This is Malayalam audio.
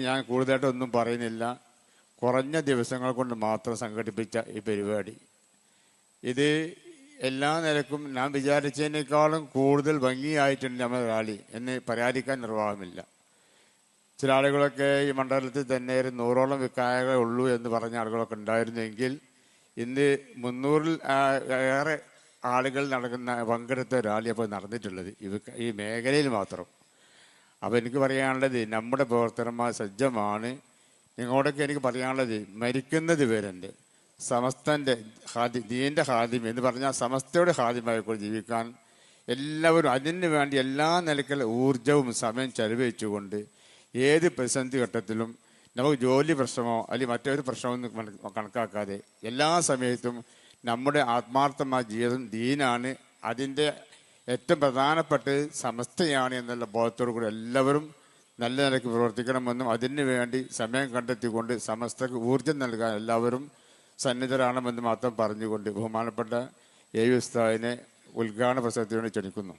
ഞാൻ കൂടുതലായിട്ടൊന്നും പറയുന്നില്ല. കുറഞ്ഞ ദിവസങ്ങൾ കൊണ്ട് മാത്രം സംഘടിപ്പിച്ച ഈ പരിപാടി ഇത് എല്ലാ നിലക്കും ഞാൻ വിചാരിച്ചതിനേക്കാളും കൂടുതൽ ഭംഗിയായിട്ടുണ്ട് നമ്മുടെ റാലി എന്ന് പരാതിക്കാൻ നിർവാഹമില്ല. ചില ആളുകളൊക്കെ ഈ മണ്ഡലത്തിൽ തന്നെ 100ഓളം വിക്കായകളേ ഉള്ളൂ എന്ന് പറഞ്ഞ ആളുകളൊക്കെ ഉണ്ടായിരുന്നെങ്കിൽ ഇന്ന് 300-ൽ ഏറെ ആളുകൾ പങ്കെടുത്ത റാലി അപ്പോൾ നടന്നിട്ടുള്ളത് ഈ മേഖലയിൽ മാത്രം. അപ്പോൾ എനിക്ക് പറയാനുള്ളത് നമ്മുടെ പ്രവർത്തകന്മാർ സജ്ജമാണ്. നിങ്ങളോടൊക്കെ എനിക്ക് പറയാനുള്ളത് മരിക്കുന്നത് വരെയുണ്ട് സമസ്തൻ്റെ ദീൻ്റെ ഹാദിം എന്ന് പറഞ്ഞാൽ സമസ്തയുടെ ഹാദിമായിക്കൂടെ ജീവിക്കാൻ എല്ലാവരും അതിന് വേണ്ടി എല്ലാ നിലക്കുള്ള ഊർജവും സമയം ചെലവഴിച്ചുകൊണ്ട് ഏത് പ്രതിസന്ധി ഘട്ടത്തിലും നമുക്ക് ജോലി പ്രശ്നമോ അല്ലെങ്കിൽ മറ്റൊരു പ്രശ്നമൊന്നും കണക്കാക്കാതെ എല്ലാ സമയത്തും നമ്മുടെ ആത്മാർത്ഥമായ ജീവിതം ദീനാണ്, അതിൻ്റെ ഏറ്റവും പ്രധാനപ്പെട്ടത് സമസ്തയാണ് എന്നുള്ള ബോധത്തോടു കൂടി എല്ലാവരും നല്ല നിലയ്ക്ക് പ്രവർത്തിക്കണമെന്നും അതിനു വേണ്ടി സമയം കണ്ടെത്തിക്കൊണ്ട് സമസ്തക്ക് ഊർജം നൽകാൻ എല്ലാവരും സന്നിധരാണെന്ന് മാത്രം പറഞ്ഞുകൊണ്ട് ബഹുമാനപ്പെട്ട ഉസ്താദിനെ ഉദ്ഘാടന പ്രസംഗത്തിന് ക്ഷണിക്കുന്നു.